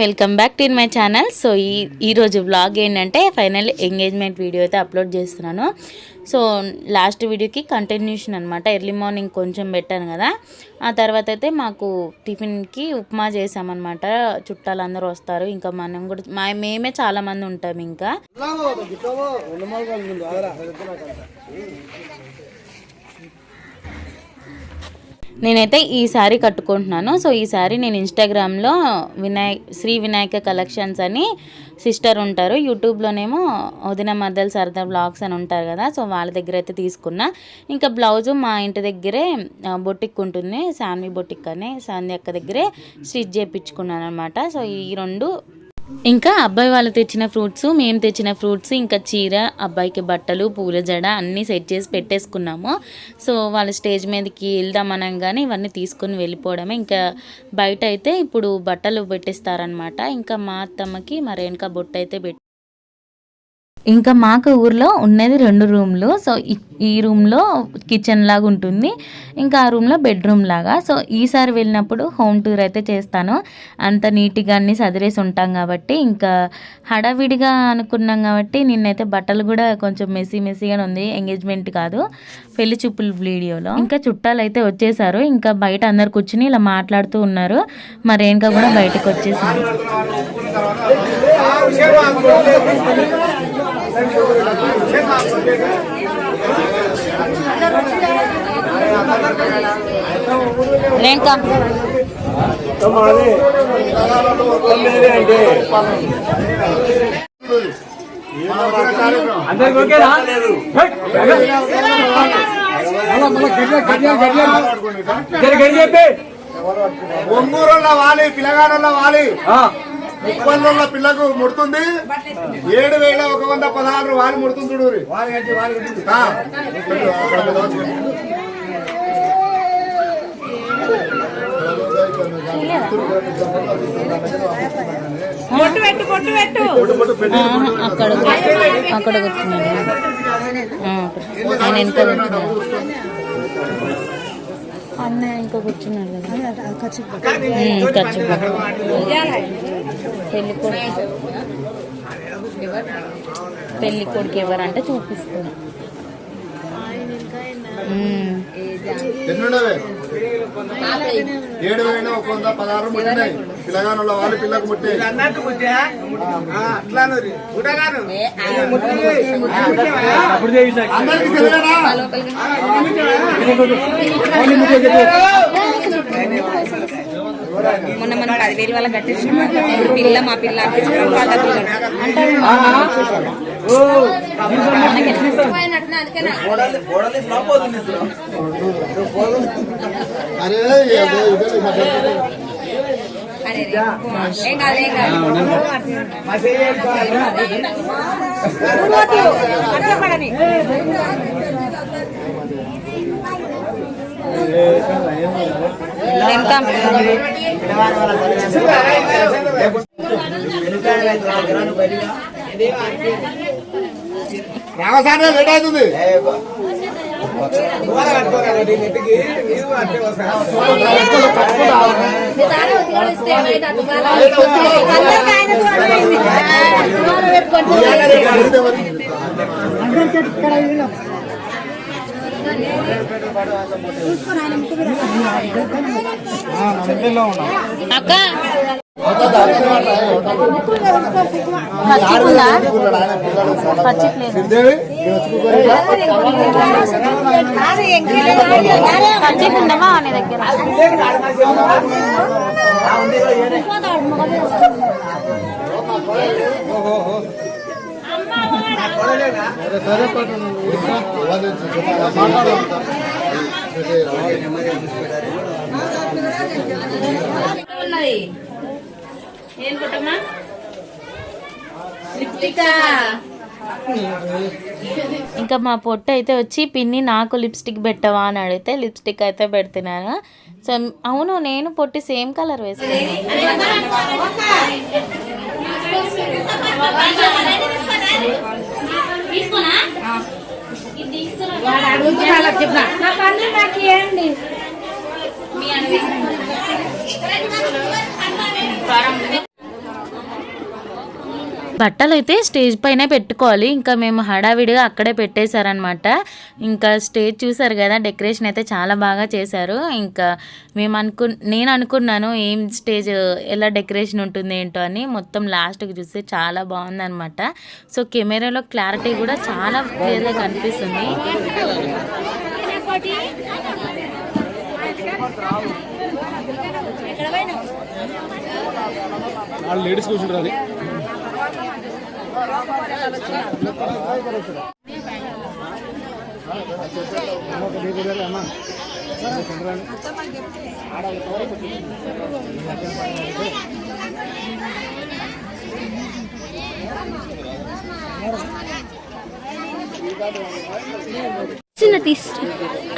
Welcome back to my channel. So ఈ రోజు vlog ఏంటంటే ఫైనల్ ఎంగేజ్మెంట్ వీడియో అయితే అప్లోడ్ చేస్తున్నాను. సో లాస్ట్ వీడియోకి కంటిన్యూషన్ అనమాట. ఎర్లీ మార్నింగ్ కొంచెం పెట్టాను కదా, ఆ తర్వాత అయితే మాకు టిఫిన్కి ఉప్మా చేసామన్నమాట. చుట్టాలు అందరూ వస్తారు, ఇంకా మనం కూడా మేమే చాలామంది ఉంటాం. ఇంకా నేనైతే ఈ శారీ కట్టుకుంటున్నాను. సో ఈ శారీ నేను ఇన్స్టాగ్రామ్లో శ్రీ వినాయక కలెక్షన్స్ అని సిస్టర్ ఉంటారు, యూట్యూబ్లోనేమో వదిన మద్దలు సరదా బ్లాగ్స్ అని ఉంటారు కదా, సో వాళ్ళ దగ్గర అయితే తీసుకున్నా. ఇంకా బ్లౌజు మా ఇంటి దగ్గరే బొటిక్ ఉంటుంది, శాన్వి బొటిక్ అని, శాన్వి అక్క దగ్గరే స్టిచ్ చేయించుకున్నాను అనమాట. సో ఈ రెండు, ఇంకా అబ్బాయి వాళ్ళు తెచ్చిన ఫ్రూట్స్, మేము తెచ్చిన ఫ్రూట్స్, ఇంకా చీర, అబ్బాయికి బట్టలు, పూల జడ అన్నీ సెట్ చేసి పెట్టేసుకున్నాము. సో వాళ్ళు స్టేజ్ మీదకి వెళ్దాం అనగానే ఇవన్నీ తీసుకొని వెళ్ళిపోవడమే. ఇంకా బయట అయితే ఇప్పుడు బట్టలు పెట్టేస్తారనమాట. ఇంకా మా అత్తమ్మకి మా రేణుకా బొట్టు అయితే ఇంకా మాకు ఊర్లో ఉన్నది 2 రూమ్లు. సో ఈ రూమ్లో కిచెన్ లాగా ఉంటుంది, ఇంకా ఆ రూమ్లో బెడ్రూమ్ లాగా. సో ఈసారి వెళ్ళినప్పుడు హోమ్ టూర్ అయితే చేస్తాను. అంత నీట్గా అన్ని సదిరేసి ఉంటాం కాబట్టి, ఇంకా హడావిడిగా అనుకున్నాం కాబట్టి నిన్నైతే బట్టలు కూడా కొంచెం మెస్సీగానే ఉంది. ఎంగేజ్మెంట్ కాదు, పెళ్లి చూపుల వీడియోలో. ఇంకా చుట్టాలు అయితే వచ్చేసారు, ఇంకా బయట అందరు కూర్చుని ఇలా మాట్లాడుతూ ఉన్నారు. మా రేణుక కూడా బయటకు వచ్చేసారు. రేణుక ఒంగూరులో వాలి, పిల్లగాడలో వాలి, 30 పిల్లకు ముడుతుంది. 7,116 వాలి ముడుతుంది. చూడు అక్కడ కూర్చున్నాను, ఆయన వెనక అన్న ఇంకా కూర్చున్నాడు కదా. ఖర్చు పెళ్లి కొడుకు ఎవరంటే చూపిస్తున్నా. 7,116 ముట్టినాయి. పిల్లగానుల వాళ్ళు పిల్లకు ముట్టే మొన్న మనం 10,000 వాళ్ళ కట్టించిన పిల్ల, మా పిల్ల వాళ్ళ రామసానే లేట్ అవుతుంది. అక్క ఉండవా నీ దగ్గర? ఇంకా మా పొట్టు అయితే వచ్చి పిన్ని నాకు లిప్స్టిక్ పెట్టవా అని అడిగితే లిప్స్టిక్ అయితే పెడుతున్నాను. సో అవును, నేను పొట్టి సేమ్ కలర్ వేసుకున్నాను. బట్టలు అయితే స్టేజ్ పైనే పెట్టుకోవాలి. ఇంకా మేము హడావిడిగా అక్కడే పెట్టేశారనమాట. ఇంకా స్టేజ్ చూసారు కదా, డెకరేషన్ అయితే చాలా బాగా చేశారు. ఇంకా నేను అనుకున్నాను ఏం స్టేజ్ ఎలా డెకరేషన్ ఉంటుంది ఏంటో అని. మొత్తం లాస్ట్కి చూస్తే చాలా బాగుందనమాట. సో కెమెరాలో క్లారిటీ కూడా చాలా క్లియర్గా కనిపిస్తుంది. లేడీస్ కూర్చుంటారు.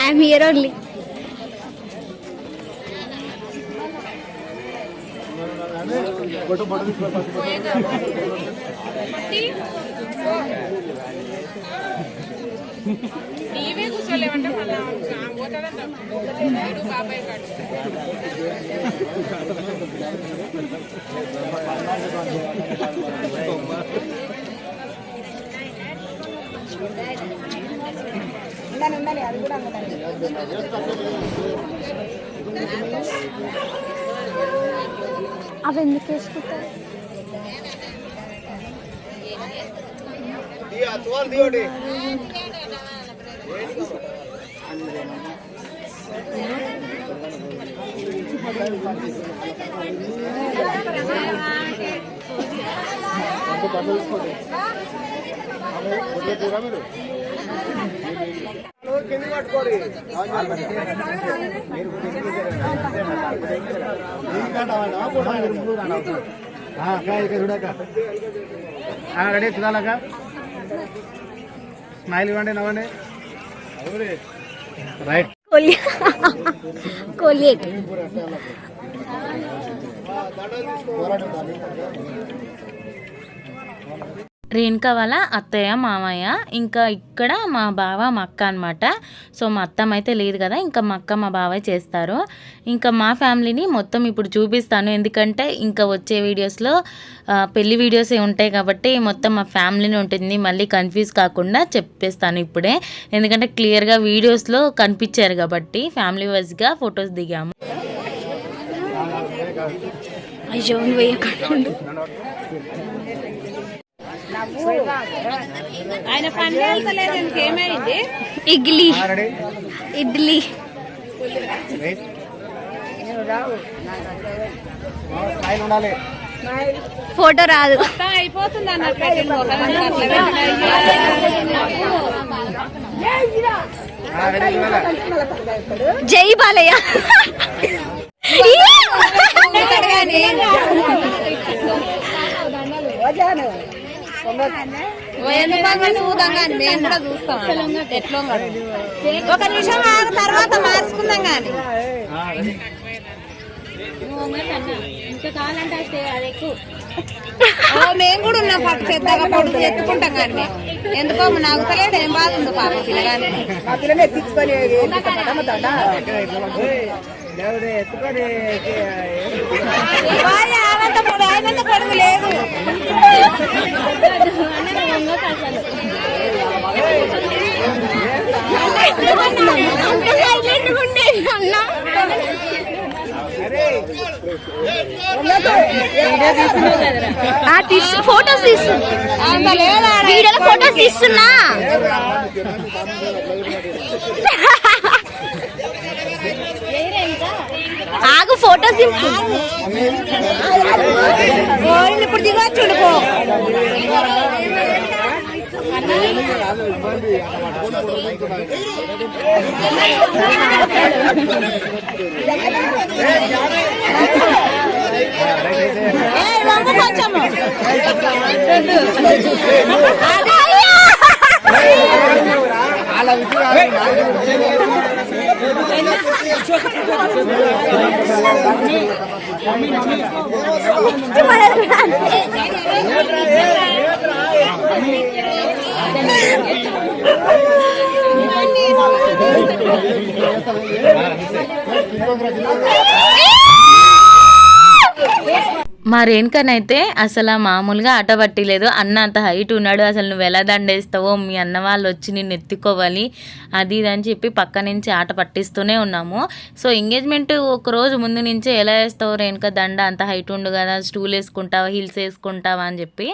I'm here only. నీవే కూర్చోలేమంటే బాబాయ్ కాదు. అవి ఎందుకు వేసుకుంటారు? రెడీ చూడాలక స్మైల్ ఇవ్వండి, నవ్వండి. రైట్. కోలియేట్ రేణుక వాళ్ళ అత్తయ్య మామయ్య, ఇంకా ఇక్కడ మా బావ మా అక్క అనమాట. సో మా అత్తమ్మ అయితే లేదు కదా, ఇంకా మా అక్క మా బావ చేస్తారు. ఇంకా మా ఫ్యామిలీని మొత్తం ఇప్పుడు చూపిస్తాను, ఎందుకంటే ఇంకా వచ్చే వీడియోస్లో పెళ్లి వీడియోసే ఉంటాయి కాబట్టి మొత్తం మా ఫ్యామిలీని ఉంటుంది. మళ్ళీ కన్ఫ్యూజ్ కాకుండా చెప్పేస్తాను ఇప్పుడే, ఎందుకంటే క్లియర్గా వీడియోస్లో కనిపించారు కాబట్టి ఫ్యామిలీ వైజ్గా ఫొటోస్ దిగాము. ఆయన పని వెళ్తలేదు, ఇంకేమైంది? ఇడ్లీ ఫోటో రాదు, అయిపోతుంది అన్నట్టు. జై బాలయ్య. చూద్దాం కానీ మేము కూడా చూస్తాం ఎట్లా. ఒక నిమిషం ఆగు, తర్వాత మార్చుకుందాం కానీ. మేము కూడా ఉన్నాం, పట్టు చేద్దాం పొడుగు ఎత్తుకుంటాం కానీ మేము ఎందుకో నాకు తెలియదు. ఏం బాధ ఉంది పాప పిల్లగాని ఆయనంత పొడుగు లేదు. ఫోటోస్ వీడియోలో ఫోటోస్ తీస్తున్నా. ఆగు, ఫోటోస్ ఇప్పుడు దిగొచ్చు. కొంచెము మా రేణుకనైతే అసలు మామూలుగా ఆట పట్టిలేదు. అన్న అంత హైట్ ఉన్నాడు, అసలు నువ్వు ఎలా దండేస్తావో, మీ అన్న వాళ్ళు వచ్చి నిన్ను ఎత్తుకోవాలి అది ఇది అని చెప్పి పక్క నుంచి ఆట పట్టిస్తూనే ఉన్నాము. సో ఎంగేజ్మెంట్ ఒక రోజు ముందు నుంచే ఎలా వేస్తావు రేణుక దండ, అంత హైట్ ఉండు కదా, స్టూల్ వేసుకుంటావా, హిల్స్ వేసుకుంటావా అని చెప్పి.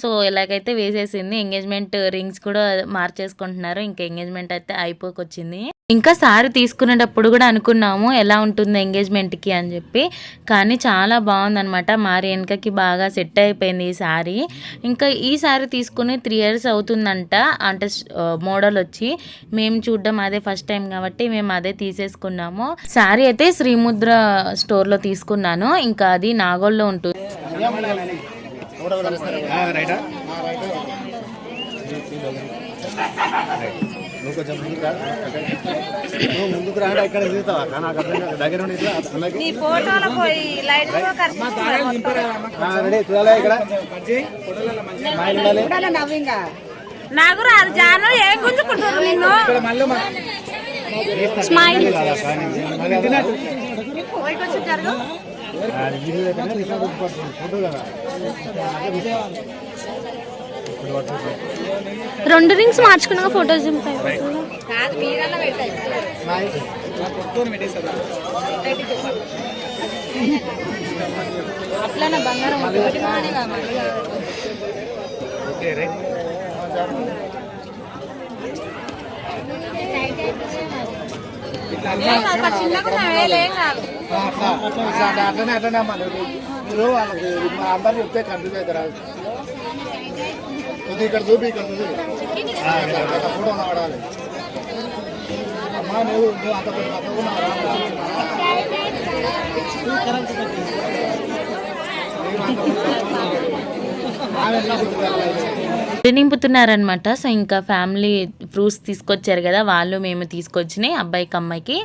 సో ఎలాగైతే వేసేసింది. ఎంగేజ్మెంట్ రింగ్స్ కూడా మార్చేసుకుంటున్నారు. ఇంకా ఎంగేజ్మెంట్ అయితే అయిపోకొచ్చింది. ఇంకా సారీ తీసుకునేటప్పుడు కూడా అనుకున్నాము ఎలా ఉంటుంది ఎంగేజ్మెంట్కి అని చెప్పి, కానీ చాలా బాగుందనమాట. మా రేణుకకి బాగా సెట్ అయిపోయింది ఈ శారీ. ఇంకా ఈ శారీ తీసుకుని 3 years అవుతుందంట, అంటే మోడల్ వచ్చి. మేము చూడడం అదే ఫస్ట్ టైం కాబట్టి మేము అదే తీసేసుకున్నాము. శారీ అయితే శ్రీముద్ర స్టోర్లో తీసుకున్నాను. ఇంకా అది నాగోల్లో ఉంటుంది. నువ్వు కొంచెం ముందుకు రా, ఇక్కడ చూస్తావా నాకు దగ్గర నీ ఫోటోలో పోయి లైట్ నవ్వింగా నాకు రాదు జాను ఏం గుంజుకుంటారు నిన్ను స్మైల్. రెండు రింగ్స్ మార్చుకున్నాక ఫొటోస్ అట్లనే బంగారం అట్లనే అట్లనే అమ్మా. మీరు వాళ్ళకి అందరు చెప్తే కన్ఫ్యూజ్ అవుతారు. ఇక్కడ చూపి, ఇక్కడ చూపి ఫోటో వాడాలి అమ్మా. నువ్వు అంత నింపుతున్నారనమాట. సో ఇంకా ఫ్యామిలీ ఫ్రూట్స్ తీసుకొచ్చారు కదా, వాళ్ళు మేము తీసుకొచ్చినాయి అబ్బాయికి అమ్మాయికి.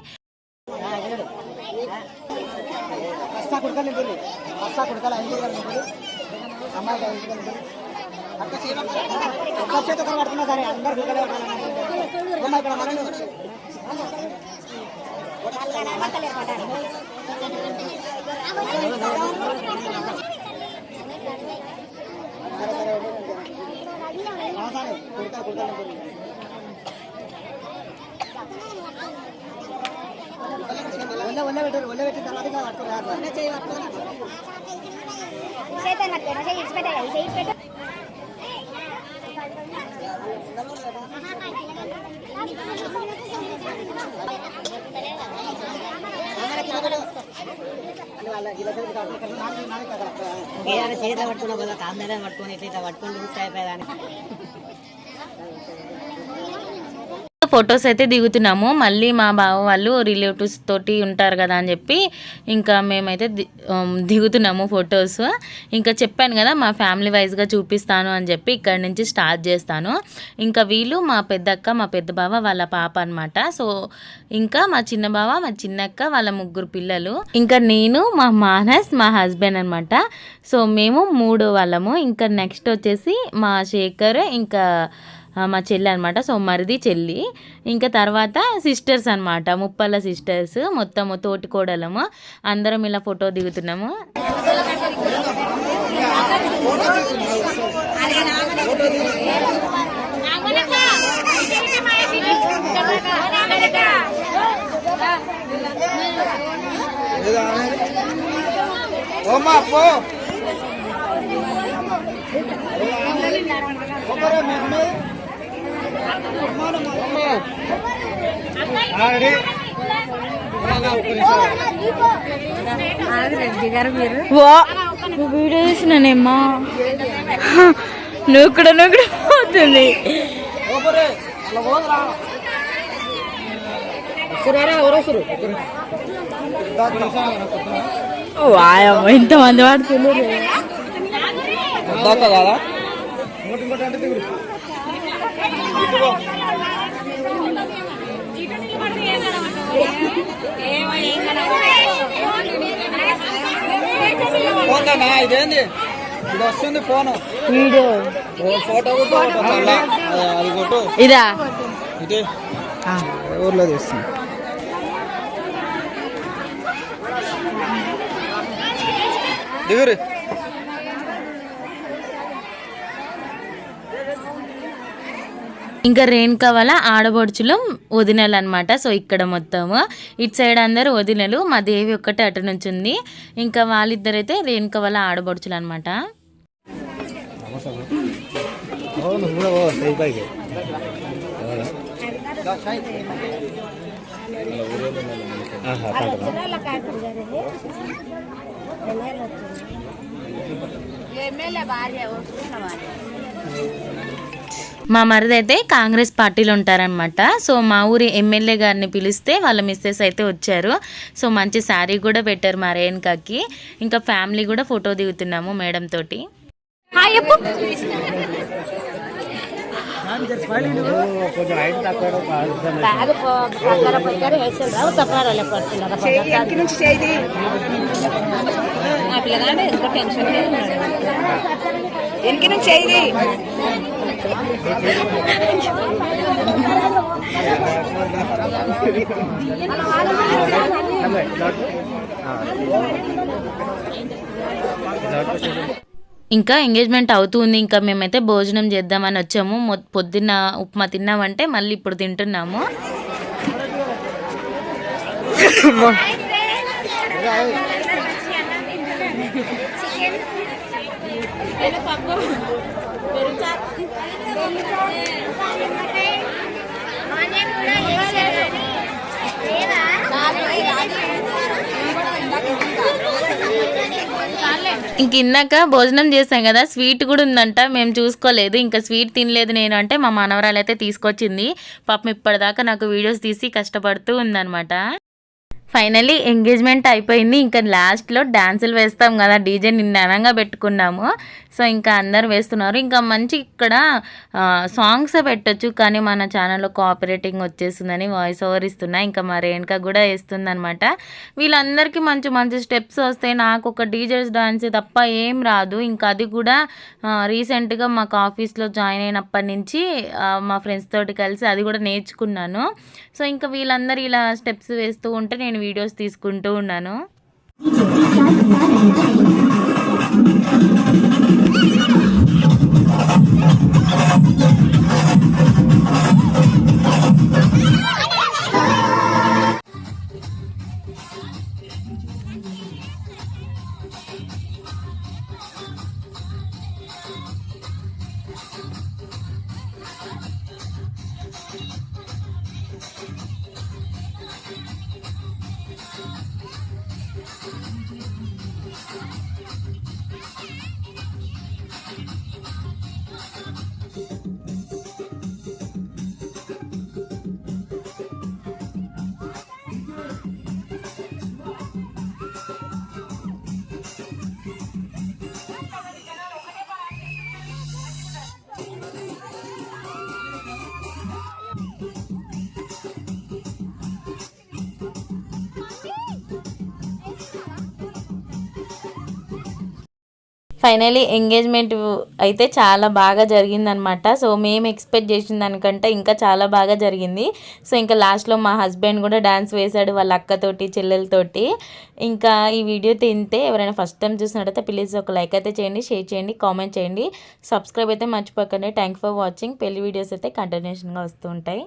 చేతిలో పట్టుకున్నా కదా, కాందనే పట్టుకొని ఇట్లా పట్టుకొని చూస్తే అయిపోయేదాన్ని. ఫొటోస్ అయితే దిగుతున్నాము. మళ్ళీ మా బావ వాళ్ళు రిలేటివ్స్ తోటి ఉంటారు కదా అని చెప్పి ఇంకా మేమైతే దిగుతున్నాము ఫొటోస్. ఇంకా చెప్పాను కదా మా ఫ్యామిలీ వైజ్గా చూపిస్తాను అని చెప్పి ఇక్కడ నుంచి స్టార్ట్ చేస్తాను. ఇంకా వీళ్ళు మా పెద్దక్క, మా పెద్ద బావ వాళ్ళ పాప అనమాట. సో ఇంకా మా చిన్న బావ, మా చిన్నక్క, వాళ్ళ 3 పిల్లలు, ఇంకా నేను, మా మానస్, మా హస్బెండ్ అనమాట. సో మేము 3 వాళ్ళము. ఇంకా నెక్స్ట్ వచ్చేసి మా శేఖర్, ఇంకా మా చెల్లి అనమాట. సో మరిది చెల్లి, ఇంకా తర్వాత సిస్టర్స్ అనమాట, ముప్పల సిస్టర్స్, మొత్తము తోటి కోడలము అందరం ఇలా ఫోటో దిగుతున్నాము. వీడియో చేసినానేమ్మా, నువ్వు కూడా పోతుంది. ఇంతమంది వాడుతున్నారు. ఇదేంది ఇది వస్తుంది ఫోన్ వీడియో ఫోటో అది కొట్టు. ఇదా ఇదే ఊర్లో తీస్తుంది. దిగురు ఇంకా రేణుక వాళ్ళ ఆడబడుచులు వదినలు అనమాట. సో ఇక్కడ మొత్తము ఇటు సైడ్ అందరూ వదినలు, మా దేవి ఒక్కటే అటు నుంచి ఉంది. ఇంకా వాళ్ళిద్దరైతే రేణుక వాళ్ళ ఆడబడుచులు అనమాట. మా మరిది అయితే కాంగ్రెస్ పార్టీలో ఉంటారనమాట. సో మా ఊరి ఎమ్మెల్యే గారిని పిలిస్తే వాళ్ళ మిస్సెస్ అయితే వచ్చారు. సో మంచి శారీ కూడా పెట్టారు మా రేణుకకి. ఇంకా ఫ్యామిలీ కూడా ఫోటో దిగుతున్నాము మేడం తోటి. ఇంకా ఎంగేజ్మెంట్ అవుతుంది. ఇంకా మేమైతే భోజనం చేద్దామని వచ్చాము. పొద్దున్న ఉప్మా తిన్నామంటే మళ్ళీ ఇప్పుడు తింటున్నాము. ఇంక ఇందాక భోజనం చేసాం కదా, స్వీట్ కూడా ఉందంట. మేము చూసుకోలేదు, ఇంకా స్వీట్ తినలేదు నేను. అంటే మా మనవరాలు అయితే తీసుకొచ్చింది. పాపం ఇప్పటిదాకా నాకు వీడియోస్ తీసి కష్టపడుతూ ఉందన్నమాట. ఫైనల్లీ ఎంగేజ్మెంట్ అయిపోయింది. ఇంకా లాస్ట్లో డ్యాన్సులు వేస్తాం కదా, డీజే నిన్న అనంగా పెట్టుకున్నాము. సో ఇంకా అందరు వేస్తున్నారు. ఇంకా మంచి ఇక్కడ సాంగ్స్ పెట్టచ్చు, కానీ మన ఛానల్లో కాపీరైటింగ్ వచ్చేస్తుందని వాయిస్ ఓవర్ ఇస్తున్నా. ఇంకా మా రేణుక కూడా వేస్తుంది అనమాట. వీళ్ళందరికీ మంచి మంచి స్టెప్స్ వస్తాయి, నాకు ఒక డీజేస్ డాన్స్ తప్ప ఏం రాదు. ఇంకా అది కూడా రీసెంట్గా మాకు ఆఫీస్లో జాయిన్ అయినప్పటి నుంచి మా ఫ్రెండ్స్ తోటి కలిసి అది కూడా నేర్చుకున్నాను. సో ఇంకా వీళ్ళందరూ ఇలా స్టెప్స్ వేస్తూ ఉంటే నేను వీడియోస్ తీసుకుంటూ ఉన్నాను. ఫైనలీ ఎంగేజ్మెంట్ అయితే చాలా బాగా జరిగిందనమాట. సో మేము ఎక్స్పెక్ట్ చేసిన దానికంటే ఇంకా చాలా బాగా జరిగింది. సో ఇంకా లాస్ట్లో మా హస్బెండ్ కూడా డ్యాన్స్ వేశాడు వాళ్ళ అక్కతోటి చెల్లెలతోటి. ఇంకా ఈ వీడియో తింటే ఎవరైనా ఫస్ట్ టైం చూసినట్టయితే ప్లీజ్ ఒక లైక్ అయితే చేయండి, షేర్ చేయండి, కామెంట్ చేయండి, సబ్స్క్రైబ్ అయితే మర్చిపోకండి. Thank for watching. పెళ్లి వీడియోస్ అయితే కంటిన్యూషన్గా వస్తూ ఉంటాయి.